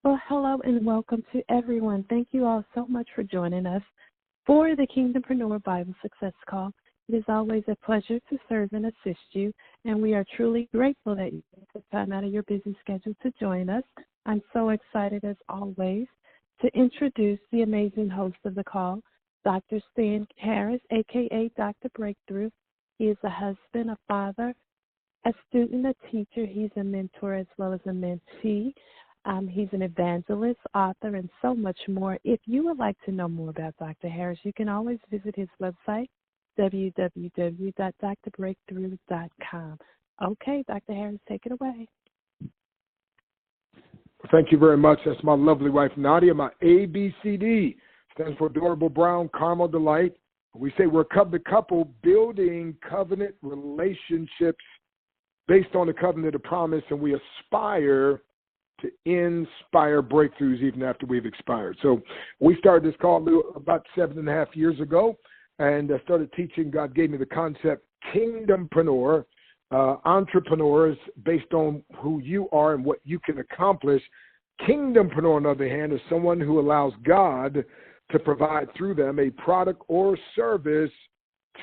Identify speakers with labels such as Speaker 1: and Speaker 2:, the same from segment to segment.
Speaker 1: Well, hello and welcome to everyone. Thank you all so much for joining us for the Kingdompreneur Bible Success Call. It is always a pleasure to serve and assist you, and we are truly grateful that you took time out of your busy schedule to join us. I'm so excited, as always, to introduce the amazing host of the call, Dr. Stan Harris, a.k.a. Dr. Breakthrough. He is a husband, a father, a student, a teacher. He's a mentor as well as a mentee. He's an evangelist, author, and so much more. If you would like to know more about Dr. Harris, you can always visit his website, www.drbreakthrough.com. Okay, Dr. Harris, take it away.
Speaker 2: Thank you very much. That's my lovely wife, Nadia. My ABCD stands for Adorable Brown Caramel Delight. We say we're a covenant couple building covenant relationships based on the covenant of promise, and we aspire to inspire breakthroughs even after we've expired. So we started this call about 7.5 years ago, and I started teaching. God gave me the concept Kingdompreneur, entrepreneurs based on who you are and what you can accomplish. Kingdompreneur, on the other hand, is someone who allows God to provide through them a product or service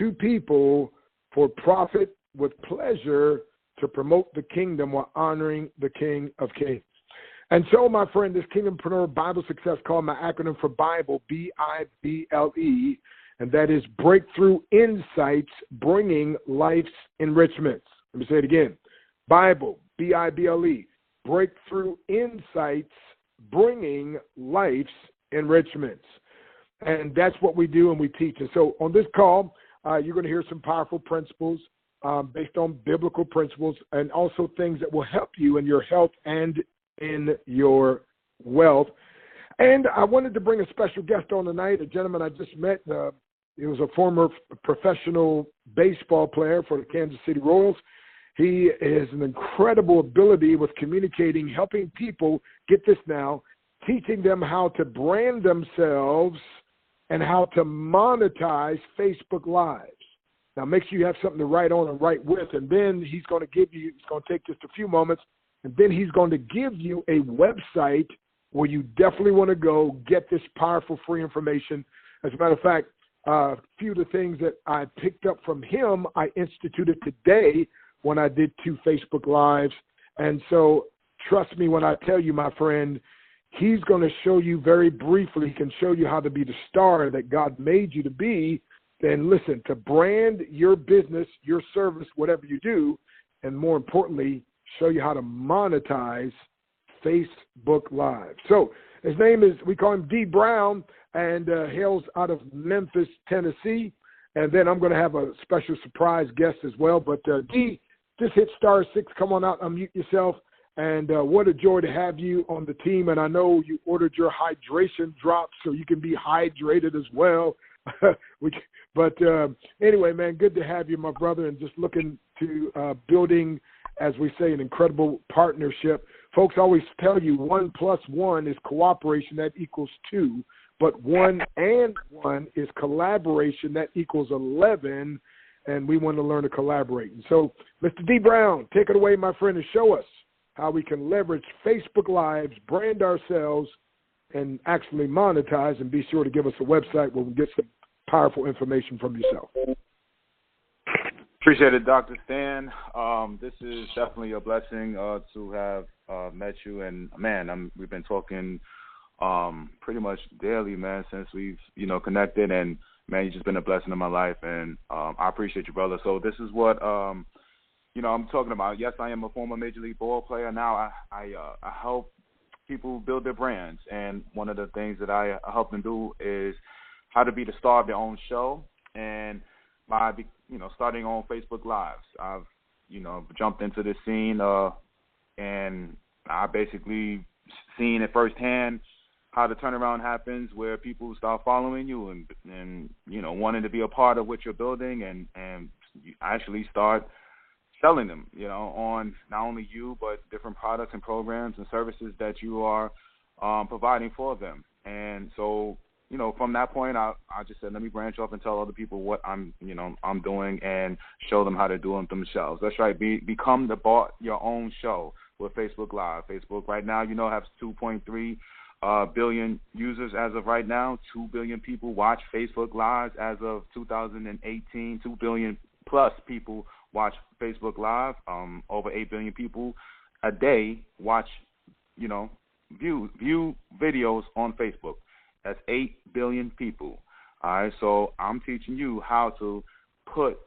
Speaker 2: to people for profit with pleasure to promote the kingdom while honoring the King of Kings. And so, my friend, this Kingdompreneur Bible Success Call, my acronym for Bible, B-I-B-L-E, and that is Breakthrough Insights Bringing Life's Enrichments. Let me say it again. Bible, B-I-B-L-E, Breakthrough Insights Bringing Life's Enrichments. And that's what we do and we teach. And so on this call, you're going to hear some powerful principles based on biblical principles, and also things that will help you in your health and in your wealth. And I wanted to bring a special guest on tonight, a gentleman I just met. He was a former professional baseball player for the Kansas City Royals. He has an incredible ability with communicating, helping people, get this now, teaching them how to brand themselves and how to monetize Facebook Lives. Now, make sure you have something to write on and write with, and then he's going to take just a few moments, and then he's going to give you a website where you definitely want to go get this powerful free information. As a matter of fact, a few of the things that I picked up from him, I instituted today when I did 2 Facebook Lives. And so trust me when I tell you, my friend, he's going to show you very briefly, he can show you how to be the star that God made you to be. Then listen, to brand your business, your service, whatever you do, and more importantly, show you how to monetize Facebook Live. So his name is, we call him D. Brown, and hails out of Memphis, Tennessee. And then I'm going to have a special surprise guest as well. But D, just hit *6, come on out, unmute yourself. And what a joy to have you on the team. And I know you ordered your hydration drops so you can be hydrated as well. But anyway, man, good to have you, my brother, and just looking to building, as we say, an incredible partnership. Folks always tell you 1 + 1 is cooperation, that equals 2. But 1 and 1 is collaboration, that equals 11. And we want to learn to collaborate. And so, Mr. D. Brown, take it away, my friend, and show us how we can leverage Facebook Lives, brand ourselves, and actually monetize. And be sure to give us a website where we get some powerful information from yourself.
Speaker 3: Appreciate it, Dr. Stan. This is definitely a blessing to have met you. And, man, we've been talking pretty much daily, man, since we've, connected. And, man, you've just been a blessing in my life. And I appreciate you, brother. So this is what, I'm talking about. Yes, I am a former Major League ball player. Now I help people build their brands. And one of the things that I help them do is how to be the star of their own show. And by, starting on Facebook Lives, I've, jumped into this scene and I basically seen it firsthand how the turnaround happens, where people start following you and wanting to be a part of what you're building, and you actually start selling them, on not only you, but different products and programs and services that you are providing for them. And so, from that point, I just said, let me branch off and tell other people what I'm doing and show them how to do it themselves. That's right. Become your own show. with Facebook Live. Facebook right now, has 2.3 billion users as of right now. 2 billion people watch Facebook Live as of 2018. 2 billion plus people watch Facebook Live. Over 8 billion people a day watch, view videos on Facebook. That's 8 billion people. All right, so I'm teaching you how to put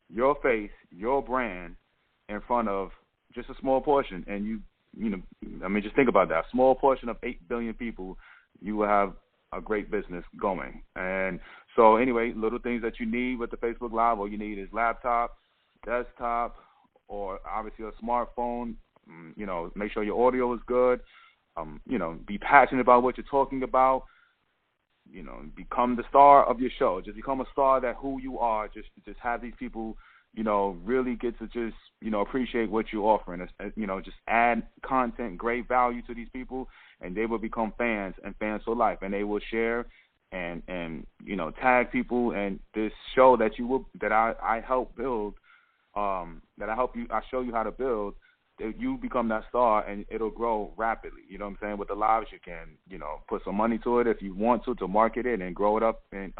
Speaker 3: your face, your brand in front of just a small portion, and just think about that. A small portion of 8 billion people, you will have a great business going. And so anyway, little things that you need with the Facebook Live, all you need is laptop, desktop, or obviously a smartphone. Make sure your audio is good. Be passionate about what you're talking about. Become the star of your show. Just become a star that who you are. Just have these people, really get to just, appreciate what you're offering. Just add content, great value to these people, and they will become fans and fans for life. And they will share and tag people. And this show that I help build, I show you how to build, you become that star, and it'll grow rapidly. You know what I'm saying? With the lives, you can, put some money to it if you want to market it and grow it up and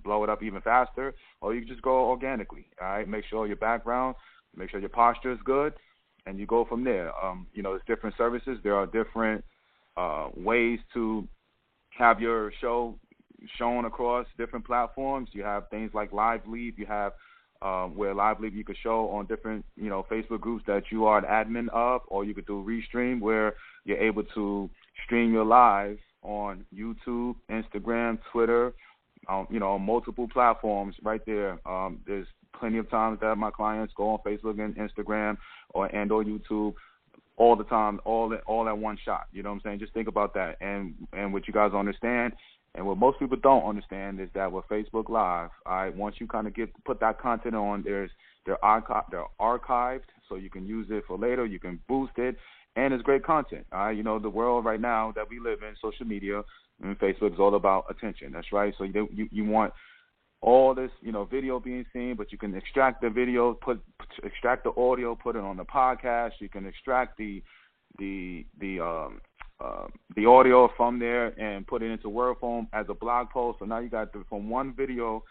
Speaker 3: blow it up even faster, or you can just grow organically. All right, make sure your background, make sure your posture is good, and you go from there. There's different services. There are different ways to have your show shown across different platforms. You have things like Live Lead. You have where Live Lead you could show on different, Facebook groups that you are an admin of, or you could do Restream, where you're able to stream your live on YouTube, Instagram, Twitter, on multiple platforms right there. There's plenty of times that my clients go on Facebook and Instagram or YouTube all the time, all at one shot. You know what I'm saying? Just think about that. And what you guys understand, and what most people don't understand, is that with Facebook Live, once you kind of put that content on, they're archived, so you can use it for later. You can boost it, and it's great content. The world right now that we live in, social media and Facebook is all about attention. That's right. So you want all this, video being seen, but you can extract the video, extract the audio, put it on the podcast. You can extract the audio from there and put it into Word form as a blog post. So now you got from one video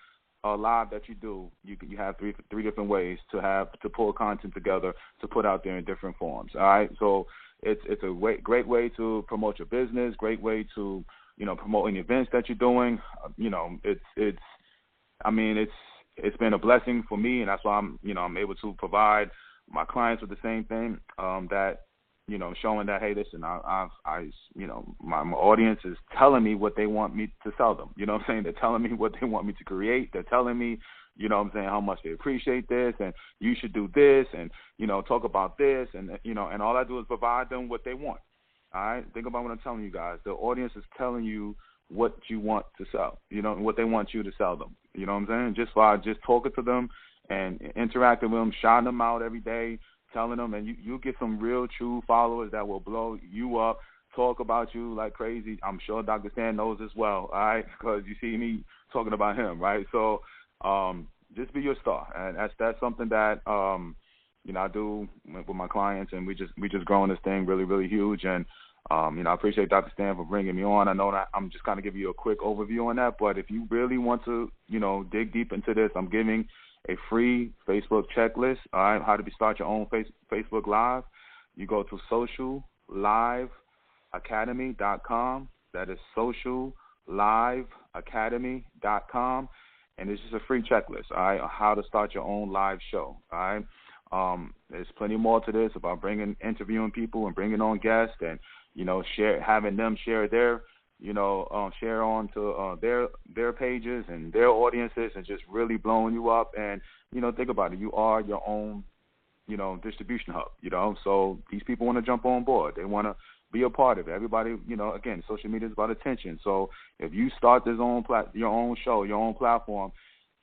Speaker 3: live that you do, you have three different ways to pull content together to put out there in different forms. All right, so it's a great way to promote your business, great way to promote any events that you're doing. It's been a blessing for me, and that's why I'm able to provide my clients with the same thing, that showing that, hey, listen, my audience is telling me what they want me to sell them. You know what I'm saying? They're telling me what they want me to create. They're telling me, how much they appreciate this, and you should do this, and, talk about this, and, and all I do is provide them what they want. All right? Think about what I'm telling you guys. The audience is telling you what you want to sell, what they want you to sell them. You know what I'm saying? Just by just talking to them and interacting with them, shouting them out every day, telling them, and you get some real true followers that will blow you up, talk about you like crazy. I'm sure Dr. Stan knows as well, all right, because you see me talking about him, right? So just be your star, and that's something that I do with my clients, and we just growing this thing really, really huge. And I appreciate Dr. Stan for bringing me on. I know that I'm just kind of giving you a quick overview on that, but if you really want to dig deep into this, I'm giving a free Facebook checklist, all right, how to start your own Facebook Live. You go to socialliveacademy.com. That is socialliveacademy.com, and it's just a free checklist, all right, on how to start your own live show, all right. There's plenty more to this about interviewing people and bringing on guests, and having them share their share on to their pages and their audiences, and just really blowing you up. And think about it, you are your own distribution hub. So these people want to jump on board, they want to be a part of it. Everybody, again, social media is about attention. So if you start your own show, your own platform,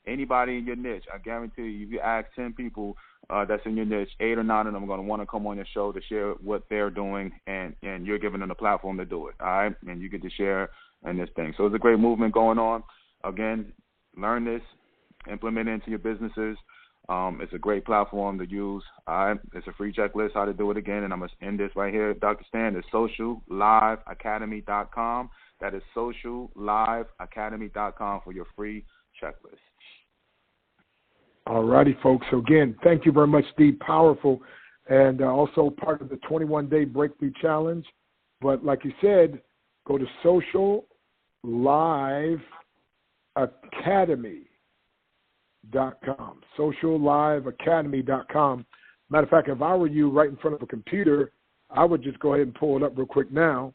Speaker 3: anybody in your niche, I guarantee you, if you ask 10 people that's in your niche, 8 or 9 of them are going to want to come on your show to share what they're doing, and you're giving them a platform to do it, all right? And you get to share in this thing. So it's a great movement going on. Again, learn this, implement it into your businesses. It's a great platform to use. It's a free checklist how to do it again, and I'm going to end this right here. Dr. Stan, it's socialliveacademy.com. That is socialliveacademy.com for your free checklist.
Speaker 2: All righty, folks. So, again, thank you very much, Steve. Powerful, and also part of the 21-day Breakthrough Challenge. But like you said, go to socialliveacademy.com. socialliveacademy.com. Matter of fact, if I were you right in front of a computer, I would just go ahead and pull it up real quick now.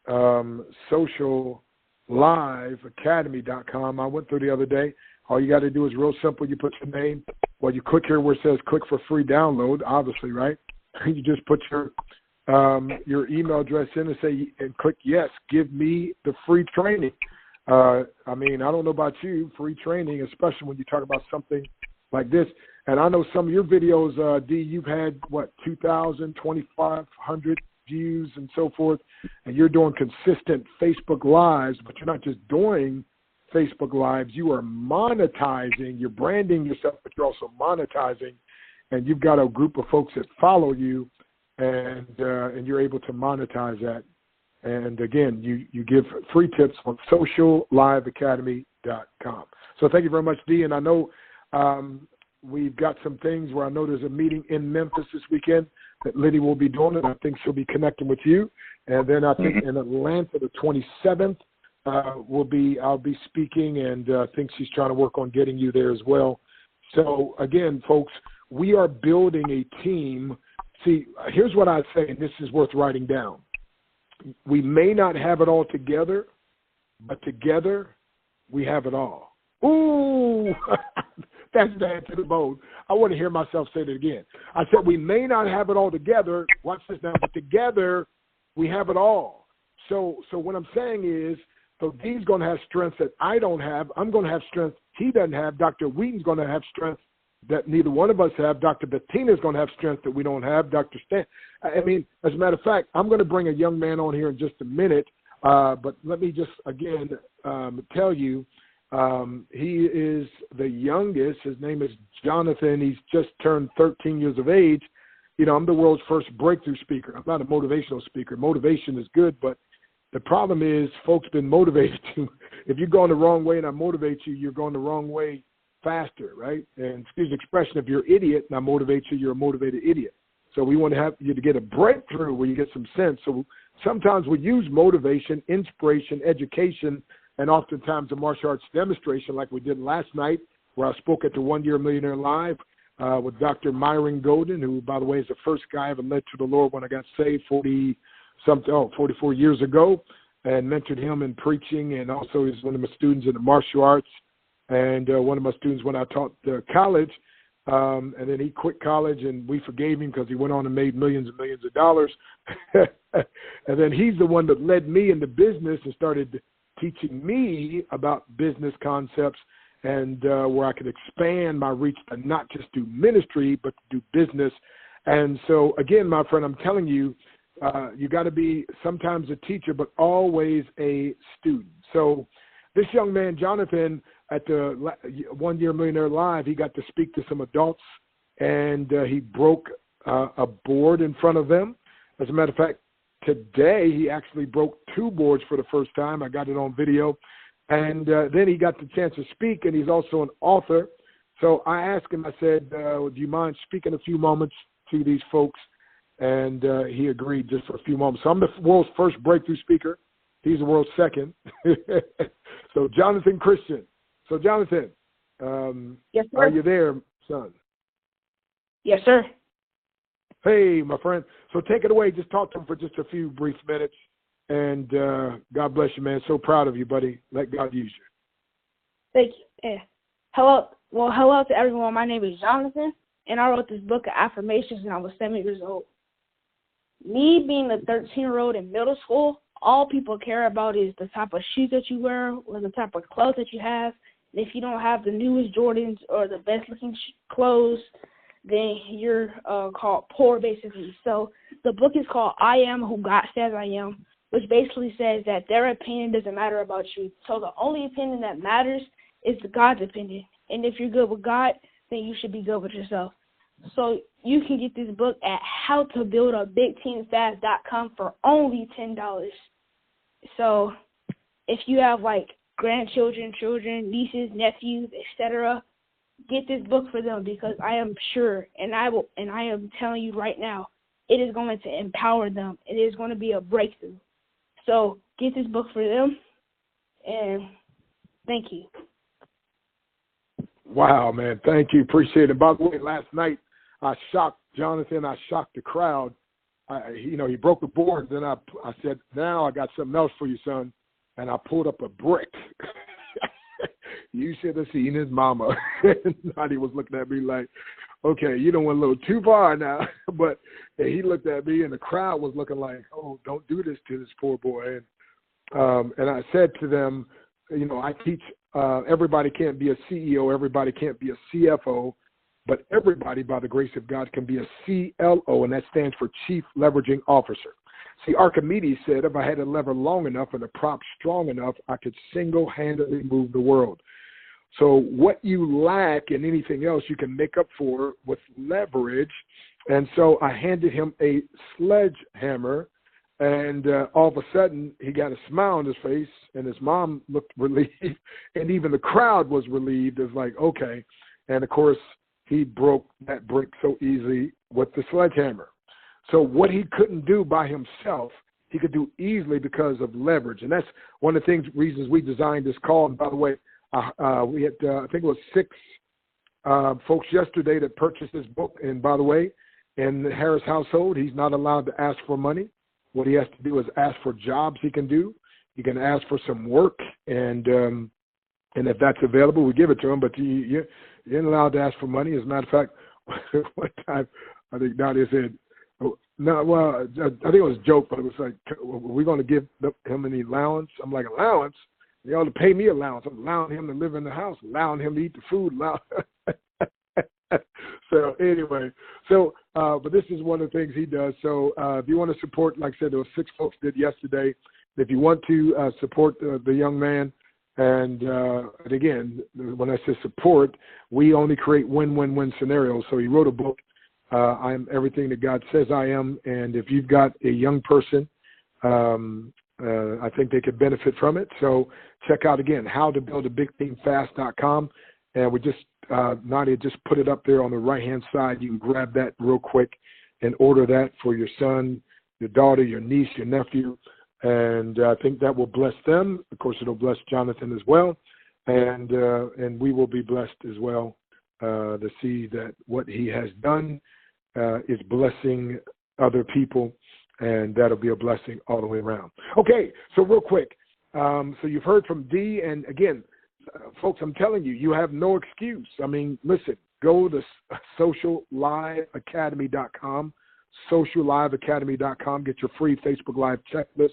Speaker 2: socialliveacademy.com. I went through the other day. All you got to do is real simple. You put your name. Well, you click here where it says click for free download, obviously, right? You just put your email address in and click yes, give me the free training. I mean, I don't know about you, free training, especially when you talk about something like this. And I know some of your videos, D, you've had, 2,000, 2,500 views and so forth, and you're doing consistent Facebook Lives, but you're not just doing Facebook Lives, you are monetizing, you're branding yourself, but you're also monetizing, and you've got a group of folks that follow you, and you're able to monetize that. And again, you give free tips on socialliveacademy.com. So thank you very much, Dee. And I know we've got some things where I know there's a meeting in Memphis this weekend that Liddy will be doing, and I think she'll be connecting with you. And then I think in Atlanta, the 27th, I'll be speaking, and I think she's trying to work on getting you there as well. So again, folks, we are building a team. See, here's what I'd say, and this is worth writing down. We may not have it all together, but together we have it all. Ooh, that's bad to the bone. I want to hear myself say it again. I said we may not have it all together, watch this now, but together we have it all. So what I'm saying is, so Dee's going to have strengths that I don't have. I'm going to have strengths he doesn't have. Dr. Wheaton's going to have strengths that neither one of us have. Dr. Bettina's going to have strength that we don't have. Dr. Stan. I mean, as a matter of fact, I'm going to bring a young man on here in just a minute, but let me just, again, tell you, he is the youngest. His name is Jonathan. He's just turned 13 years of age. You know, I'm the world's first breakthrough speaker. I'm not a motivational speaker. Motivation is good, but the problem is folks been motivated to, if you're going the wrong way and I motivate you, you're going the wrong way faster, right? And excuse the expression, if you're an idiot and I motivate you, you're a motivated idiot. So we want to have you to get a breakthrough where you get some sense. So sometimes we use motivation, inspiration, education, and oftentimes a martial arts demonstration like we did last night where I spoke at the 1 Year Millionaire Live with Dr. Myron Golden, who, by the way, is the first guy I ever led to the Lord when I got saved 44 years ago, and mentored him in preaching, and also he's one of my students in the martial arts, and one of my students when I taught college, and then he quit college, and we forgave him because he went on and made millions and millions of dollars, and then he's the one that led me into business and started teaching me about business concepts and where I could expand my reach to not just do ministry, but to do business. And so, again, my friend, I'm telling you, you got to be sometimes a teacher, but always a student. So this young man, Jonathan, at the 1 Year Millionaire Live, he got to speak to some adults, and he broke a board in front of them. As a matter of fact, today he actually broke 2 boards for the first time. I got it on video. And then he got the chance to speak, and he's also an author. So I asked him, I said, do you mind speaking a few moments to these folks? And he agreed just for a few moments. So I'm the world's first breakthrough speaker. He's the world's second. So Jonathan Christian. So Jonathan,
Speaker 4: yes, sir.
Speaker 2: Are you there, son?
Speaker 4: Yes, sir.
Speaker 2: Hey, my friend. So take it away. Just talk to him for just a few brief minutes. And God bless you, man. So proud of you, buddy. Let God use you.
Speaker 4: Thank you. Yeah. Hello to everyone. My name is Jonathan, and I wrote this book of affirmations when I was 7 years old. Me being a 13-year-old in middle school, all people care about is the type of shoes that you wear or the type of clothes that you have. And if you don't have the newest Jordans or the best-looking clothes, then you're called poor, basically. So the book is called I Am Who God Says I Am, which basically says that their opinion doesn't matter about you. So the only opinion that matters is God's opinion. And if you're good with God, then you should be good with yourself. So you can get this book at howtobuildabigteamfast.com for only $10. So if you have like grandchildren, children, nieces, nephews, etc., get this book for them, because I am sure, and I am telling you right now, it is going to empower them. It is going to be a breakthrough. So get this book for them, and thank you.
Speaker 2: Wow, man. Thank you. Appreciate it. By the way, last night I shocked Jonathan. I shocked the crowd. He broke the board. Then I said, now I got something else for you, son. And I pulled up a brick. You should have seen his mama. Nadia was looking at me like, okay, you done went a little too far now. But he looked at me, and the crowd was looking like, oh, don't do this to this poor boy. And I said to them, I teach everybody can't be a CEO, everybody can't be a CFO, but everybody, by the grace of God, can be a CLO, and that stands for Chief Leveraging Officer. See, Archimedes said if I had a lever long enough and a prop strong enough, I could single-handedly move the world. So what you lack in anything else, you can make up for with leverage. And so I handed him a sledgehammer, and all of a sudden he got a smile on his face, and his mom looked relieved, and even the crowd was relieved. It was like, okay. And, of course, he broke that brick so easily with the sledgehammer. So what he couldn't do by himself, he could do easily because of leverage. And that's one of the reasons we designed this call. And by the way, we had, I think it was 6 folks yesterday that purchased this book. And by the way, in the Harris household, he's not allowed to ask for money. What he has to do is ask for jobs he can do. He can ask for some work, and if that's available, we give it to him. But you ain't allowed to ask for money. As a matter of fact, one time I think Nadia said, no, well, I think it was a joke, but it was like, we're going to give him any allowance. I'm like, allowance? You ought to pay me allowance. I'm allowing him to live in the house, allowing him to eat the food. So anyway, but this is one of the things he does. So if you want to support, like I said, there were 6 folks did yesterday. If you want to support the young man, and again, when I say support, we only create win-win-win scenarios. So he wrote a book, I'm everything that God says I am. And if you've got a young person, I think they could benefit from it. So check out, again, howtobuildabigteamfast.com. And we just, Nadia just put it up there on the right-hand side. You can grab that real quick and order that for your son, your daughter, your niece, your nephew. And I think that will bless them. Of course, it'll bless Jonathan as well. And we will be blessed as well to see that what he has done is blessing other people, and that'll be a blessing all the way around. Okay, so real quick. So you've heard from Dee, and again, folks, I'm telling you, you have no excuse. I mean, listen, go to socialliveacademy.com, socialliveacademy.com, get your free Facebook Live checklist.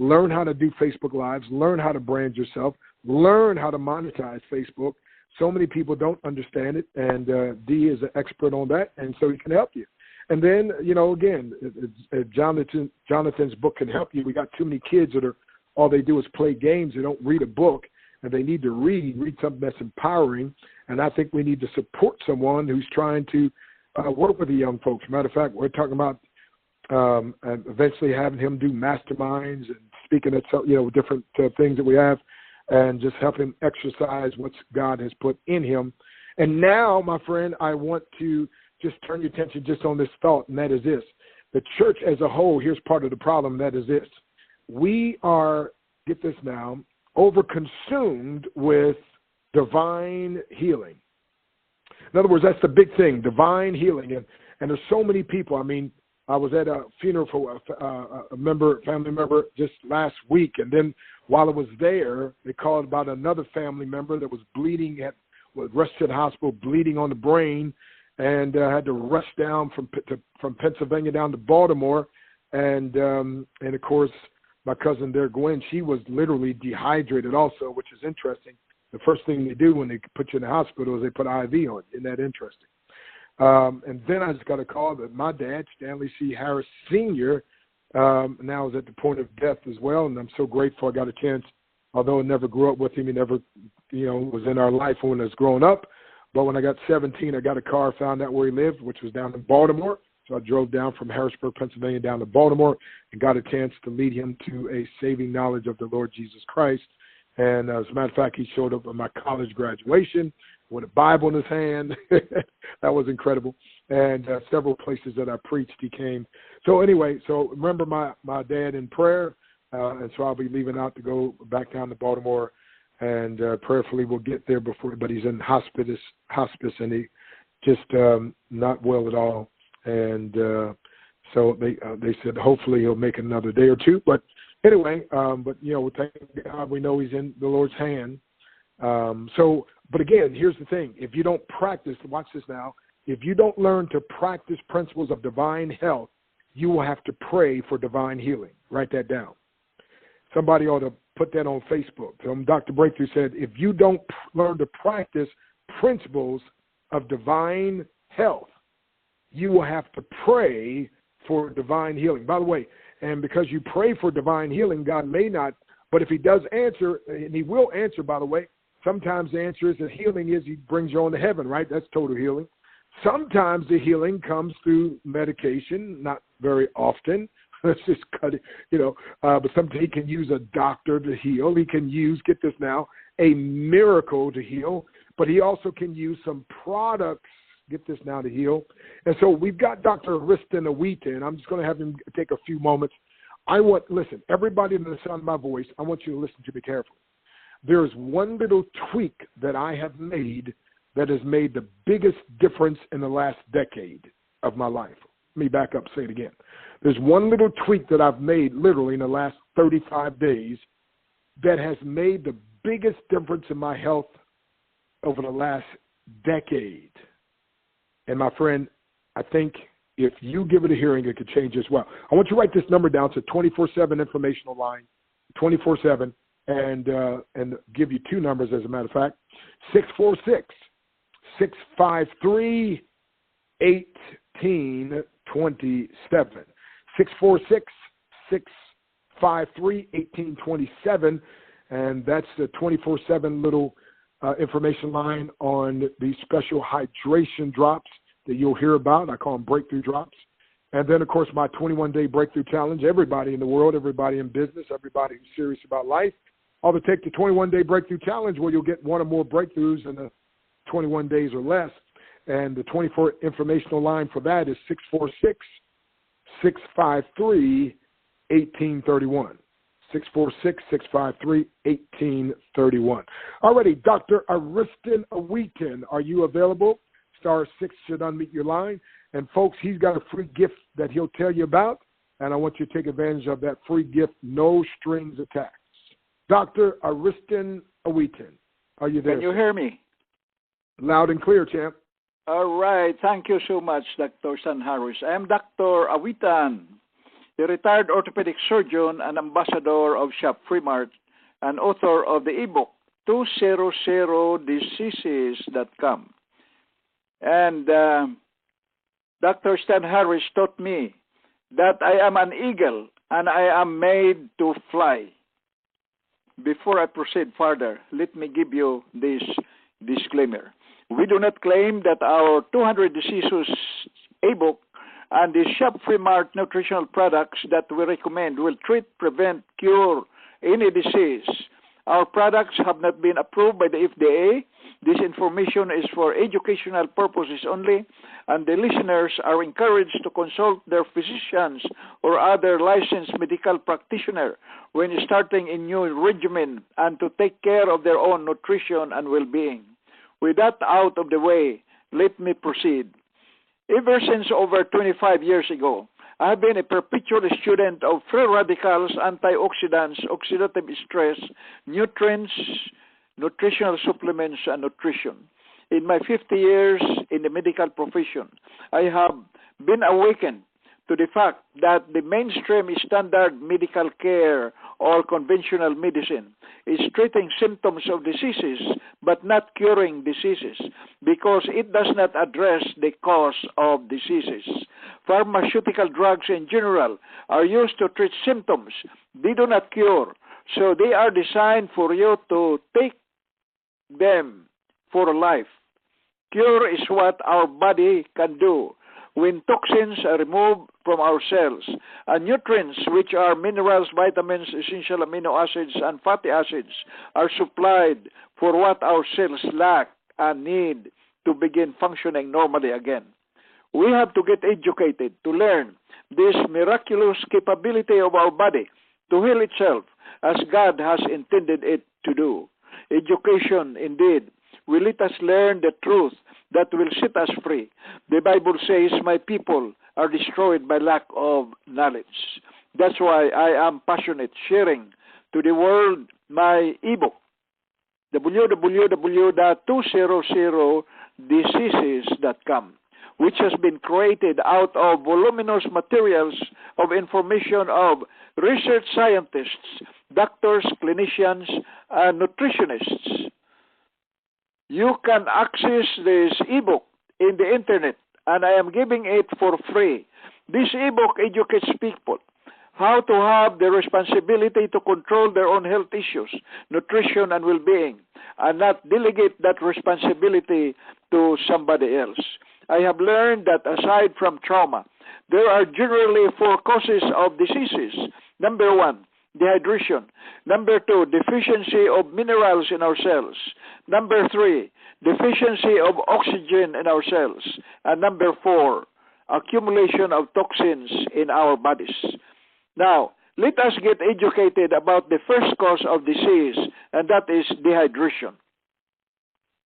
Speaker 2: Learn how to do Facebook Lives. Learn how to brand yourself. Learn how to monetize Facebook. So many people don't understand it, and Dee is an expert on that, and so he can help you. And then, again, Jonathan's book can help you. We got too many kids that all they do is play games. They don't read a book, and they need to read something that's empowering. And I think we need to support someone who's trying to work with the young folks. Matter of fact, we're talking about eventually having him do masterminds and speaking at different things that we have, and just help him exercise what God has put in him. And now, my friend, I want to just turn your attention just on this thought, and that is this. The church as a whole, here's part of the problem, that is this. We are, get this now, overconsumed with divine healing. In other words, that's the big thing, divine healing. And there's so many people. I mean, I was at a funeral for a family member just last week, and then while I was there, they called about another family member that was bleeding, was rushed to the hospital, bleeding on the brain, and had to rush down from Pennsylvania down to Baltimore, and of course, my cousin there, Gwen, she was literally dehydrated also, which is interesting. The first thing they do when they put you in the hospital is they put IV on you. Isn't that interesting? And then I just got a call that my dad, Stanley C. Harris Sr., now is at the point of death as well, and I'm so grateful I got a chance, although I never grew up with him, he never, was in our life when I was growing up, But when I got 17, I got a car, found out where he lived, which was down in Baltimore. So I drove down from Harrisburg, Pennsylvania, down to Baltimore and got a chance to lead him to a saving knowledge of the Lord Jesus Christ. And as a matter of fact, he showed up at my college graduation with a Bible in his hand. That was incredible. And several places that I preached, he came. So anyway, so remember my dad in prayer. And so I'll be leaving out to go back down to Baltimore. And prayerfully we'll get there before, but he's in hospice, and he just not well at all. And so they said hopefully he'll make another day or two. But anyway, but thank God we know he's in the Lord's hand. But again, here's the thing: if you don't practice, watch this now. If you don't learn to practice principles of divine health, you will have to pray for divine healing. Write that down. Somebody ought to put that on Facebook. Dr. Breakthrough said, if you don't learn to practice principles of divine health, you will have to pray for divine healing. By the way, and because you pray for divine healing, God may not, but if he does answer, and he will answer, by the way, sometimes the answer is that healing is he brings you on to heaven, right? That's total healing. Sometimes the healing comes through medication, not very often. Let's just cut it, but sometimes he can use a doctor to heal. He can use, get this now, a miracle to heal, but he also can use some products, get this now, to heal. And so we've got Dr. Ariston Awita, and I'm just going to have him take a few moments. Listen, everybody in the sound of my voice, I want you to listen to me carefully. There's one little tweak that I have made that has made the biggest difference in the last decade of my life. Let me back up, say it again. There's one little tweak that I've made literally in the last 35 days that has made the biggest difference in my health over the last decade. And my friend, I think if you give it a hearing, it could change as well. I want you to write this number down. It's a 24/7 informational line, 24/7, and give you two numbers, as a matter of fact, 646-653-1827. 646-653-1827, and that's the 24/7 little information line on these special hydration drops that you'll hear about. I call them breakthrough drops. And then, of course, my 21-day breakthrough challenge. Everybody in the world, everybody in business, everybody who's serious about life, ought to take the 21-day breakthrough challenge where you'll get one or more breakthroughs in the 21 days or less. And the 24 informational line for that is 646-653-1831. 646-653-1831. Alrighty, Dr. Ariston Awita, are you available? *6 should unmute your line. And folks, he's got a free gift that he'll tell you about, and I want you to take advantage of that free gift, no strings attached. Dr. Ariston Awita, are you there?
Speaker 5: Can you hear me?
Speaker 2: Loud and clear, champ.
Speaker 5: All right. Thank you so much, Dr. Stan Harris. I am Dr. Awita, the retired orthopedic surgeon and ambassador of Shop Free Mart and author of the ebook 200 Diseases That Come. And Dr. Stan Harris taught me that I am an eagle and I am made to fly. Before I proceed further, let me give you this disclaimer. We do not claim that our 200 Diseases ebook and the Shop Free Mart nutritional products that we recommend will treat, prevent, cure any disease. Our products have not been approved by the FDA. This information is for educational purposes only, and the listeners are encouraged to consult their physicians or other licensed medical practitioner when starting a new regimen and to take care of their own nutrition and well-being. With that out of the way, let me proceed. Ever since over 25 years ago, I have been a perpetual student of free radicals, antioxidants, oxidative stress, nutrients, nutritional supplements, and nutrition. In my 50 years in the medical profession, I have been awakened to the fact that the mainstream standard medical care or conventional medicine is treating symptoms of diseases but not curing diseases because it does not address the cause of diseases. Pharmaceutical drugs in general are used to treat symptoms. They do not cure. So they are designed for you to take them for life. Cure is what our body can do when toxins are removed from our cells, and nutrients, which are minerals, vitamins, essential amino acids, and fatty acids, are supplied for what our cells lack and need to begin functioning normally again. We have to get educated to learn this miraculous capability of our body to heal itself as God has intended it to do. Education, indeed, will let us learn the truth that will set us free. The Bible says, my people are destroyed by lack of knowledge. That's why I am passionate sharing to the world my ebook, www.200diseases.com, which has been created out of voluminous materials of information of research scientists, doctors, clinicians, and nutritionists. You can access this ebook in the internet, and I am giving it for free. This ebook educates people how to have the responsibility to control their own health issues, nutrition, and well-being, and not delegate that responsibility to somebody else. I have learned that aside from trauma, there are generally 4 causes of diseases. Number 1, dehydration. Number 2, deficiency of minerals in our cells. Number 3, deficiency of oxygen in our cells. And number 4, accumulation of toxins in our bodies. Now, let us get educated about the first cause of disease, and that is dehydration.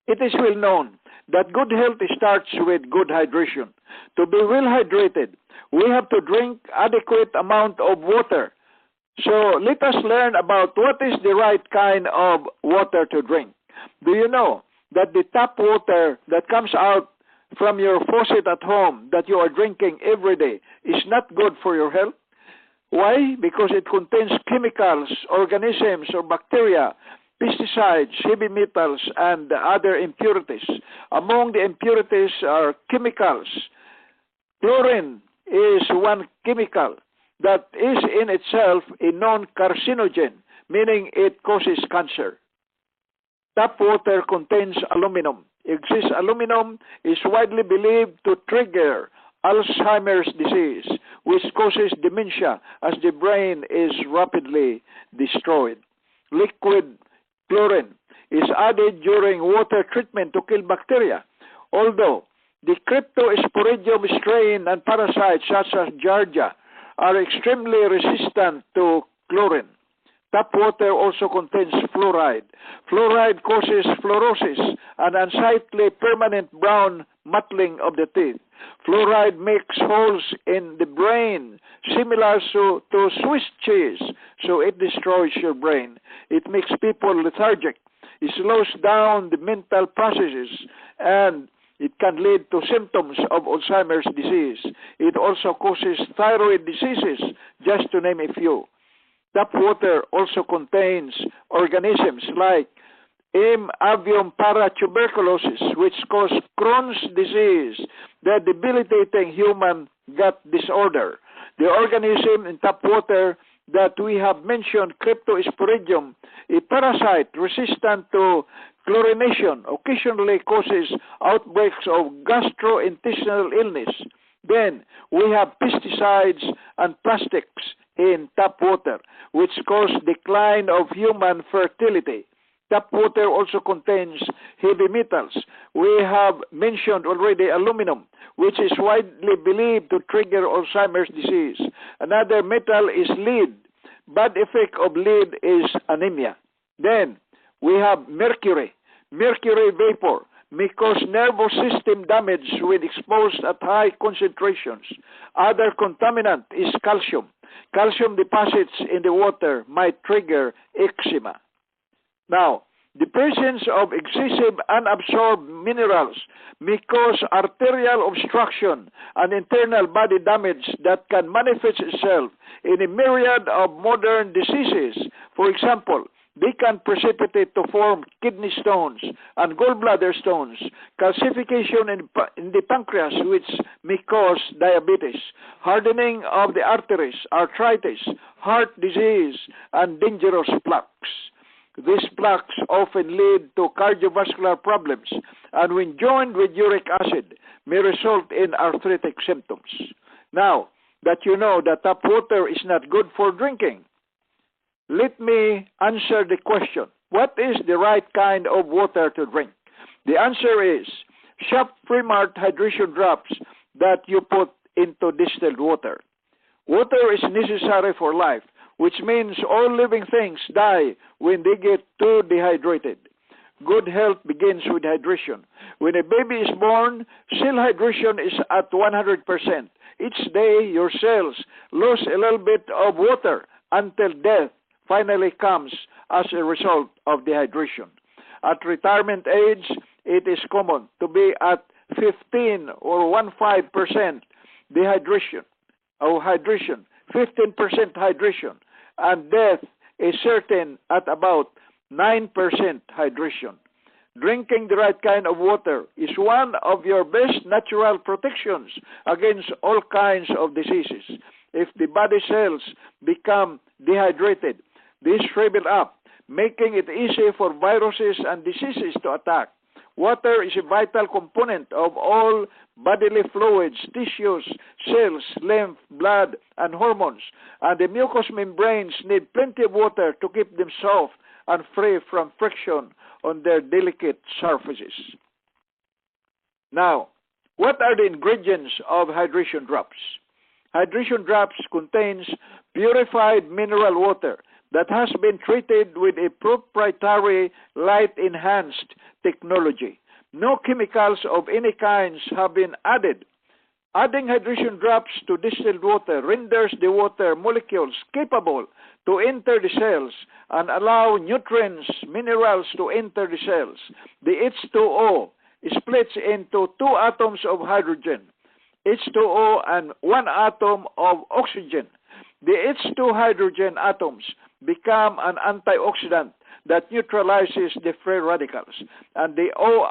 Speaker 5: It is well known that good health starts with good hydration. To be well hydrated, we have to drink adequate amount of water. So let us learn about what is the right kind of water to drink. Do you know that the tap water that comes out from your faucet at home that you are drinking every day is not good for your health? Why? Because it contains chemicals, organisms, or bacteria, pesticides, heavy metals, and other impurities. Among the impurities are chemicals. Chlorine is one chemical that is in itself a non-carcinogen, meaning it causes cancer. Tap water contains aluminum. Excess aluminum is widely believed to trigger Alzheimer's disease, which causes dementia as the brain is rapidly destroyed. Liquid chlorine is added during water treatment to kill bacteria, although the Cryptosporidium strain and parasites such as Giardia are extremely resistant to chlorine. Tap water also contains fluoride. Fluoride causes fluorosis, an unsightly permanent brown mottling of the teeth. Fluoride makes holes in the brain, similar to Swiss cheese, so it destroys your brain. It makes people lethargic. It slows down the mental processes, and it can lead to symptoms of Alzheimer's disease. It also causes thyroid diseases, just to name a few. Tap water also contains organisms like M. avium paratuberculosis, which cause Crohn's disease, the debilitating human gut disorder. The organism in tap water that we have mentioned, Cryptosporidium, a parasite resistant to chlorination, occasionally causes outbreaks of gastrointestinal illness. Then we have pesticides and plastics in tap water, which cause decline of human fertility. Tap water also contains heavy metals. We have mentioned already aluminum, which is widely believed to trigger Alzheimer's disease. Another metal is lead. Bad effect of lead is anemia. Then we have mercury. Mercury vapor may cause nervous system damage when exposed at high concentrations. Other contaminant is calcium. Calcium deposits in the water might trigger eczema. Now, the presence of excessive unabsorbed minerals may cause arterial obstruction and internal body damage that can manifest itself in a myriad of modern diseases. For example, they can precipitate to form kidney stones and gallbladder stones, calcification in the pancreas, which may cause diabetes, hardening of the arteries, arthritis, heart disease, and dangerous plaques. These plaques often lead to cardiovascular problems and when joined with uric acid, may result in arthritic symptoms. Now, that you know that tap water is not good for drinking, let me answer the question. What is the right kind of water to drink? The answer is Shop Free-Mart hydration drops that you put into distilled water. Water is necessary for life, which means all living things die when they get too dehydrated. Good health begins with hydration. When a baby is born, cell hydration is at 100%. Each day, your cells lose a little bit of water until death finally comes as a result of dehydration. At retirement age, it is common to be at 15 or 15% dehydration, or hydration, 15% hydration, and death is certain at about 9% hydration. Drinking the right kind of water is one of your best natural protections against all kinds of diseases. If the body cells become dehydrated, they shrivel up, making it easy for viruses and diseases to attack. Water is a vital component of all bodily fluids, tissues, cells, lymph, blood, and hormones. And the mucous membranes need plenty of water to keep them soft and free from friction on their delicate surfaces. Now, what are the ingredients of hydration drops? Hydration drops contains purified mineral water that has been treated with a proprietary light-enhanced technology. No chemicals of any kinds have been added. Adding hydration drops to distilled water renders the water molecules capable to enter the cells and allow nutrients, minerals to enter the cells. The H2O splits into 2 atoms of hydrogen, H2O, and 1 atom of oxygen. The H2 hydrogen atoms become an antioxidant that neutralizes the free radicals, and the O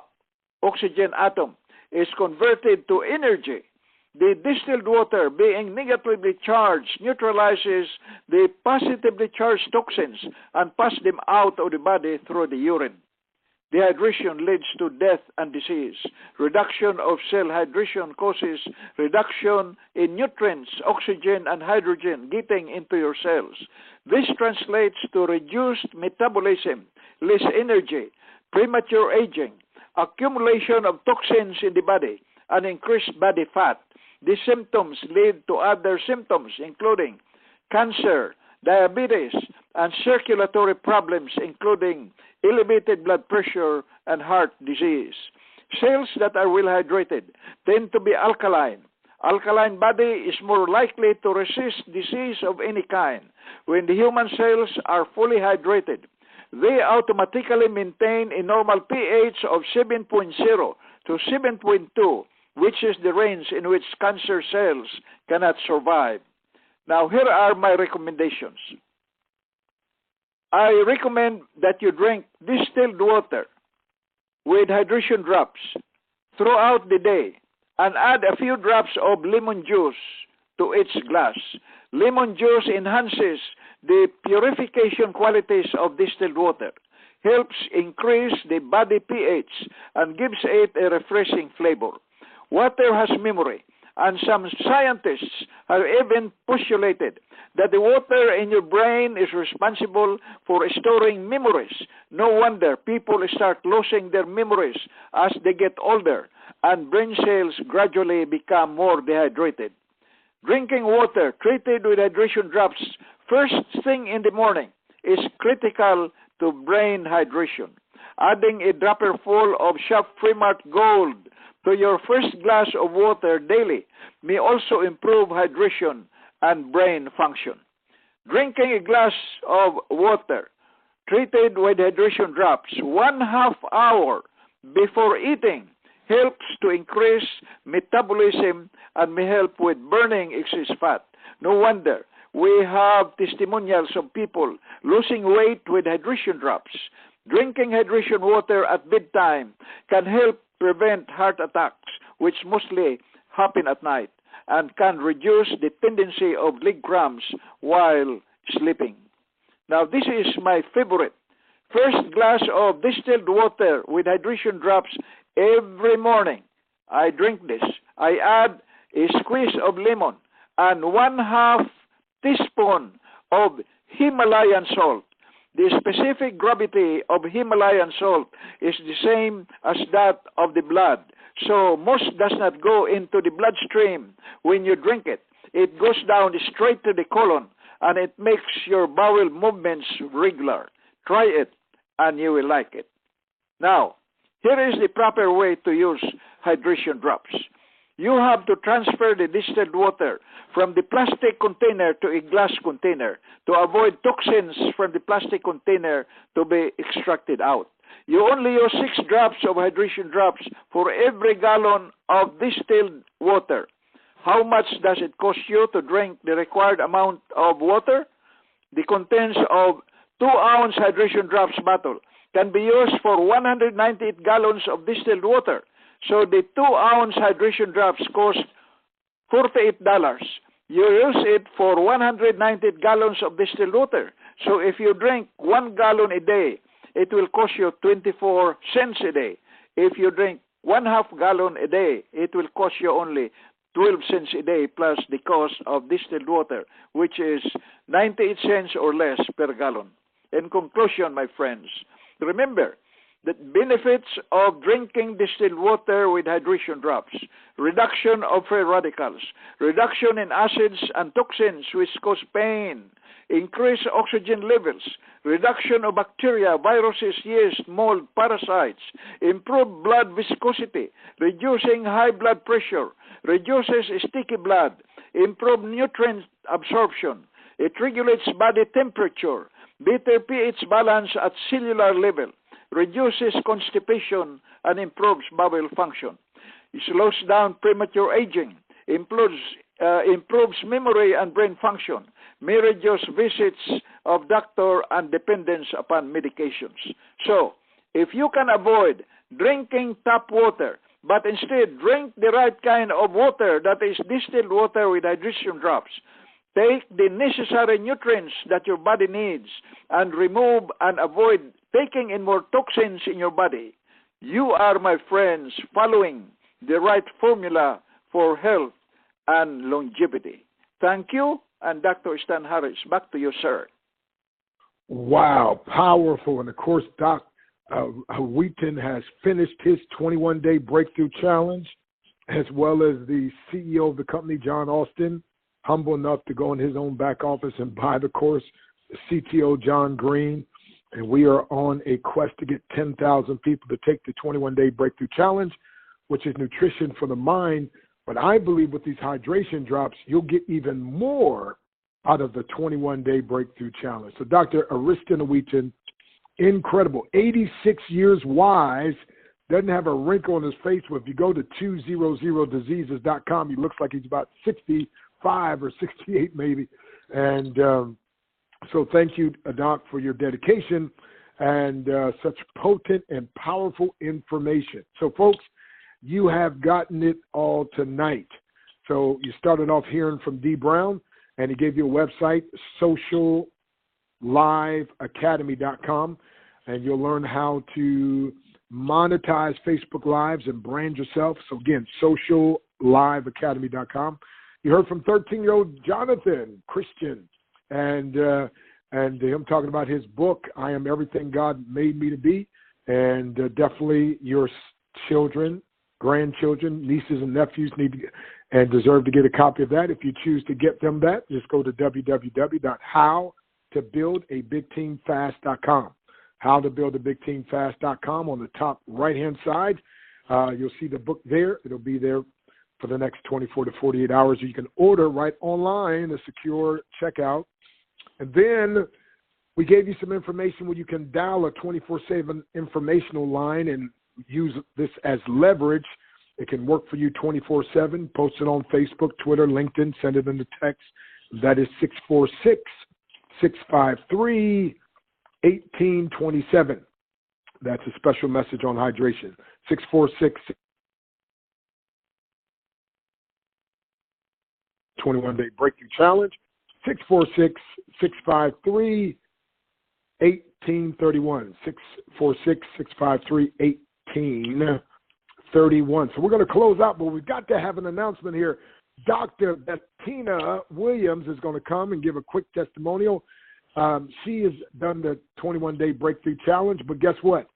Speaker 5: oxygen atom is converted to energy. The distilled water, being negatively charged, neutralizes the positively charged toxins and pass them out of the body through the urine. Dehydration leads to death and disease. Reduction of cell hydration causes reduction in nutrients, oxygen, and hydrogen getting into your cells. This translates to reduced metabolism, less energy, premature aging, accumulation of toxins in the body, and increased body fat. These symptoms lead to other symptoms, including cancer, diabetes, and circulatory problems, including elevated blood pressure and heart disease. Cells that are well hydrated tend to be alkaline. Alkaline body is more likely to resist disease of any kind. When the human cells are fully hydrated, they automatically maintain a normal pH of 7.0 to 7.2, which is the range in which cancer cells cannot survive. Now, here are my recommendations. I recommend that you drink distilled water with hydration drops throughout the day and add a few drops of lemon juice to each glass. Lemon juice enhances the purification qualities of distilled water, helps increase the body pH, and gives it a refreshing flavor. Water has memory, and some scientists have even postulated that the water in your brain is responsible for storing memories. No wonder people start losing their memories as they get older, and brain cells gradually become more dehydrated. Drinking water treated with hydration drops first thing in the morning is critical to brain hydration. Adding a dropper full of Shop Free-Mart Gold to your first glass of water daily may also improve hydration and brain function. Drinking a glass of water treated with hydration drops 1/2 hour before eating helps to increase metabolism and may help with burning excess fat. No wonder we have testimonials of people losing weight with hydration drops. Drinking hydration water at bedtime can help prevent heart attacks, which mostly happen at night, and can reduce the tendency of leg cramps while sleeping. Now, this is my favorite first glass of distilled water with hydration drops every morning. I drink this. I add a squeeze of lemon and 1/2 teaspoon of Himalayan salt. The specific gravity of Himalayan salt is the same as that of the blood. So most does not go into the bloodstream when you drink it. It goes down straight to the colon, and it makes your bowel movements regular. Try it, and you will like it. Now, here is the proper way to use hydration drops. You have to transfer the distilled water from the plastic container to a glass container to avoid toxins from the plastic container to be extracted out. You only use 6 drops of hydration drops for every gallon of distilled water. How much does it cost you to drink the required amount of water? The contents of 2-ounce hydration drops bottle can be used for 198 gallons of distilled water. So the 2-ounce hydration drops cost $48. You use it for 198 gallons of distilled water. So if you drink 1 gallon a day, it will cost you 24 cents a day. If you drink 1/2 gallon a day, it will cost you only 12 cents a day plus the cost of distilled water, which is 98 cents or less per gallon. In conclusion, my friends, remember the benefits of drinking distilled water with hydration drops: reduction of free radicals, reduction in acids and toxins which cause pain, increase oxygen levels, reduction of bacteria, viruses, yeast, mold, parasites, improve blood viscosity, reducing high blood pressure, reduces sticky blood, improve nutrient absorption. It regulates body temperature, better pH balance at cellular level, reduces constipation, and improves bowel function. It slows down premature aging, improves memory and brain function, may reduce visits of doctor and dependence upon medications. So, if you can avoid drinking tap water, but instead drink the right kind of water, that is distilled water with hydration drops, take the necessary nutrients that your body needs and remove and avoid taking in more toxins in your body, you are, my friends, following the right formula for health and longevity. Thank you, and Dr. Stan Harris, back to you, sir.
Speaker 2: Wow, powerful. And of course, Doc Wheaton has finished his 21-day breakthrough challenge, as well as the CEO of the company, John Austin, humble enough to go in his own back office and buy the course, the CTO, John Green. And we are on a quest to get 10,000 people to take the 21-day breakthrough challenge, which is nutrition for the mind. But I believe with these hydration drops, you'll get even more out of the 21-day breakthrough challenge. So Dr. Ariston Wheaton, incredible, 86 years wise, doesn't have a wrinkle on his face. Well, if you go to 200diseases.com, he looks like he's about 65 or 68 maybe. And so thank you, Doc, for your dedication and such potent and powerful information. So, folks, you have gotten it all tonight. So you started off hearing from D. Brown, and he gave you a website, socialliveacademy.com, and you'll learn how to monetize Facebook Lives and brand yourself. So, again, socialliveacademy.com. You heard from 13-year-old Jonathan Christian, and him talking about his book, I Am Everything God Made Me to Be, and definitely your children, grandchildren, nieces, and nephews need to get, and deserve to get a copy of that. If you choose to get them that, just go to www.howtobuildabigteamfast.com. Howtobuildabigteamfast.com. On the top right-hand side, you'll see the book there. It'll be there for the next 24 to 48 hours. You can order right online, a secure checkout. And then we gave you some information where you can dial a 24/7 informational line and use this as leverage. It can work for you 24/7. Post it on Facebook, Twitter, LinkedIn. Send it in the text. That is 646-653-1827. That's a special message on hydration. 646 21-day breakthrough challenge. 646-653-1827. 1831, 646-653-1831. So we're going to close out, but we've got to have an announcement here. Dr. Bettina Williams is going to come and give a quick testimonial. She has done the 21-day breakthrough challenge, but guess what?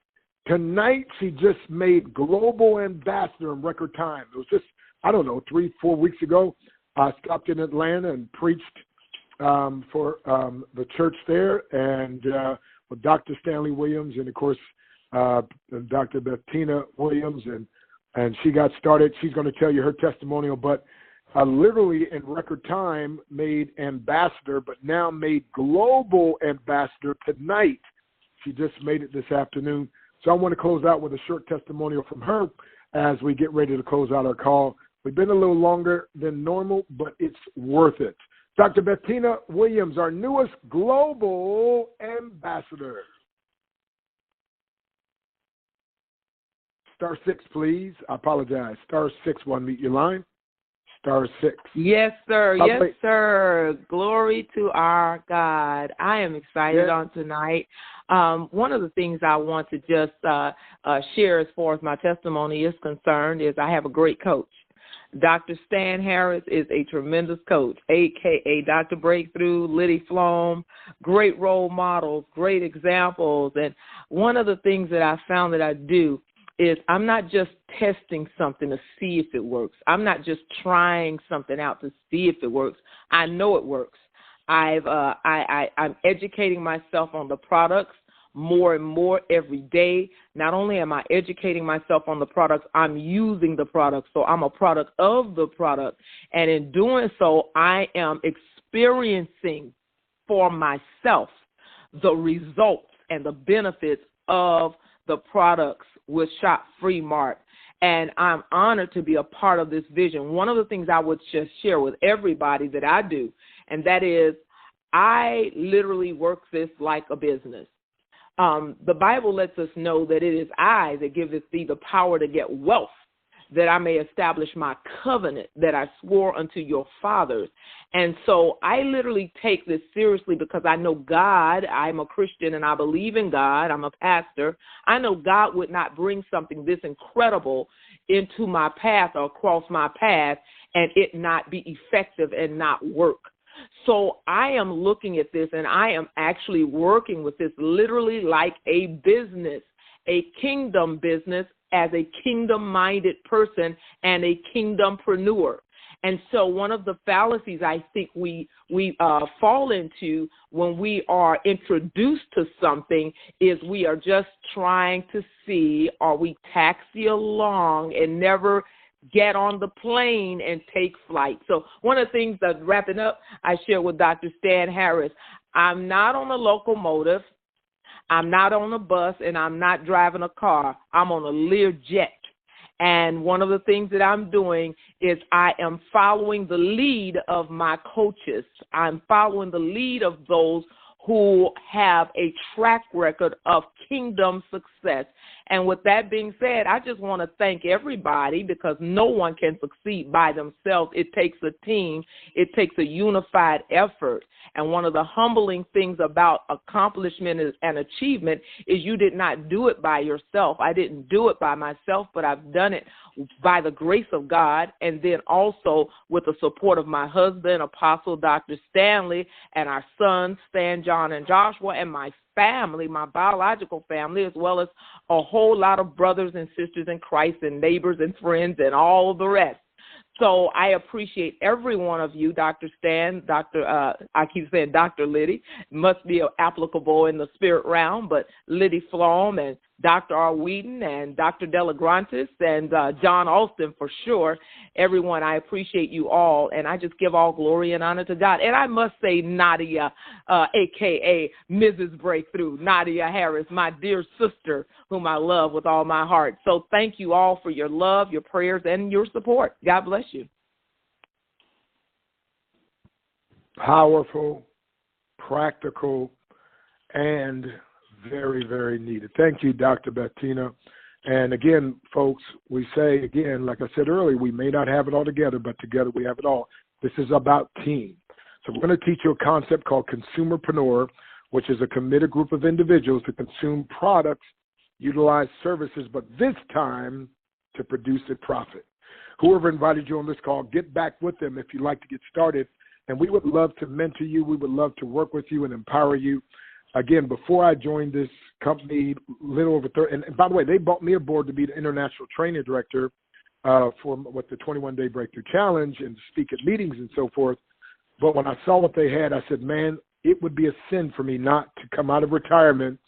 Speaker 2: Tonight, she just made global ambassador in record time. It was just, 3-4 weeks ago. I stopped in Atlanta and preached for the church there, and with Dr. Stanley Williams and, of course, Dr. Bettina Williams, and she got started. She's going to tell you her testimonial, but literally in record time made ambassador, but now made global ambassador tonight. She just made it this afternoon. So I want to close out with a short testimonial from her as we get ready to close out our call. We've been a little longer than normal, but it's worth it. Dr. Bettina Williams, our newest global ambassador. Star 6, please. I apologize. Star 6 will unmute your line. Star 6.
Speaker 6: Yes, sir. Yes, sir. Glory to our God. I am excited on tonight. One of the things I want to just share as far as my testimony is concerned is I have a great coach. Dr. Stan Harris is a tremendous coach, a.k.a. Dr. Breakthrough, Liddy Flom, great role models, great examples. And one of the things that I found that I do is I'm not just testing something to see if it works. I'm not just trying something out to see if it works. I know it works. I'm educating myself on the products more and more every day. Not only am I educating myself on the products, I'm using the products. So I'm a product of the product. And in doing so, I am experiencing for myself the results and the benefits of the products with Shop Free Mart. And I'm honored to be a part of this vision. One of the things I would just share with everybody that I do, and that is I literally work this like a business. The Bible lets us know that it is I that giveth thee the power to get wealth, that I may establish my covenant that I swore unto your fathers. And so I literally take this seriously because I know God. I'm a Christian and I believe in God. I'm a pastor. I know God would not bring something this incredible into my path or across my path and it not be effective and not work. So I am looking at this and I am actually working with this literally like a business, a kingdom business as a kingdom-minded person and a kingdompreneur. And so one of the fallacies I think we fall into when we are introduced to something is we are just trying to see, are we taxi along and never get on the plane and take flight. So one of the things that, wrapping up, I share with Dr. Stan Harris, I'm not on a locomotive, I'm not on a bus, and I'm not driving a car. I'm on a Learjet. And one of the things that I'm doing is I am following the lead of my coaches. I'm following the lead of those who have a track record of kingdom success. And with that being said, I just want to thank everybody because no one can succeed by themselves. It takes a team. It takes a unified effort. And one of the humbling things about accomplishment and achievement is you did not do it by yourself. I didn't do it by myself, but I've done it by the grace of God and then also with the support of my husband, Apostle Dr. Stanley, and our sons, Stan, John, and Joshua, and my family, my biological family, as well as a whole lot of brothers and sisters in Christ and neighbors and friends and all the rest. So I appreciate every one of you, Dr. Stan, I keep saying Dr. Liddy, must be applicable in the spirit realm, but Liddy Flom and Dr. R. Whedon and Dr. Delagrantis and John Alston for sure. Everyone, I appreciate you all, and I just give all glory and honor to God. And I must say Nadia, a.k.a. Mrs. Breakthrough, Nadia Harris, my dear sister, whom I love with all my heart. So thank you all for your love, your prayers, and your support. God bless you.
Speaker 2: Powerful, practical, and very, very needed. Thank you, Dr. Bettina. And again, folks, we say again, like I said earlier, we may not have it all together, but together we have it all. This is about team. So we're going to teach you a concept called Consumerpreneur, which is a committed group of individuals to consume products, utilize services, but this time to produce a profit. Whoever invited you on this call, get back with them if you'd like to get started. And we would love to mentor you. We would love to work with you and empower you. Again, before I joined this company, little over 30, and by the way, they brought me aboard to be the international training director for the 21-day Breakthrough Challenge and speak at meetings and so forth. But when I saw what they had, I said, man, it would be a sin for me not to come out of retirement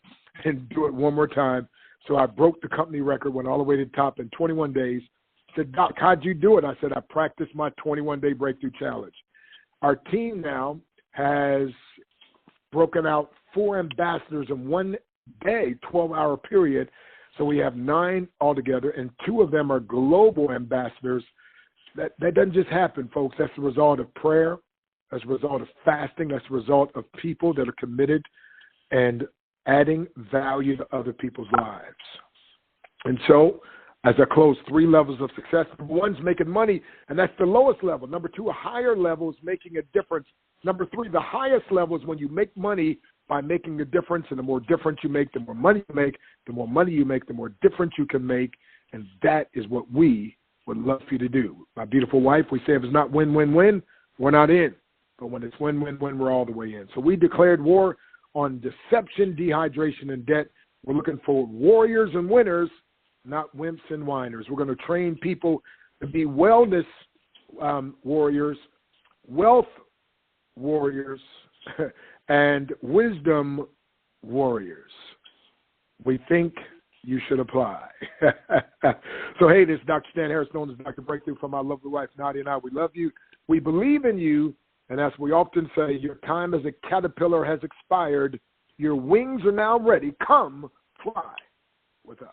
Speaker 2: and do it one more time. So I broke the company record, went all the way to the top in 21 days. I said, Doc, how'd you do it? I said, I practiced my 21-day Breakthrough Challenge. Our team now has broken out 4 ambassadors in one day, 12-hour period. So we have 9 altogether, and 2 of them are global ambassadors. That doesn't just happen, folks. That's the result of prayer. That's a result of fasting. That's a result of people that are committed and adding value to other people's lives. And so, as I close, 3 levels of success. Number 1 is making money, and that's the lowest level. Number 2, a higher level is making a difference. Number 3, the highest level is when you make money by making a difference, and the more difference you make, the more money you make. The more money you make, the more difference you can make, and that is what we would love for you to do. My beautiful wife, we say if it's not win-win-win, we're not in. But when it's win-win-win, we're all the way in. So we declared war on deception, dehydration, and debt. We're looking for warriors and winners, not wimps and whiners. We're going to train people to be wellness warriors, wealth warriors, and wisdom warriors. We think you should apply. So, hey, this is Dr. Stan Harris, known as Dr. Breakthrough, from my lovely wife, Nadia, and I. We love you. We believe in you. And as we often say, your time as a caterpillar has expired. Your wings are now ready. Come fly with us.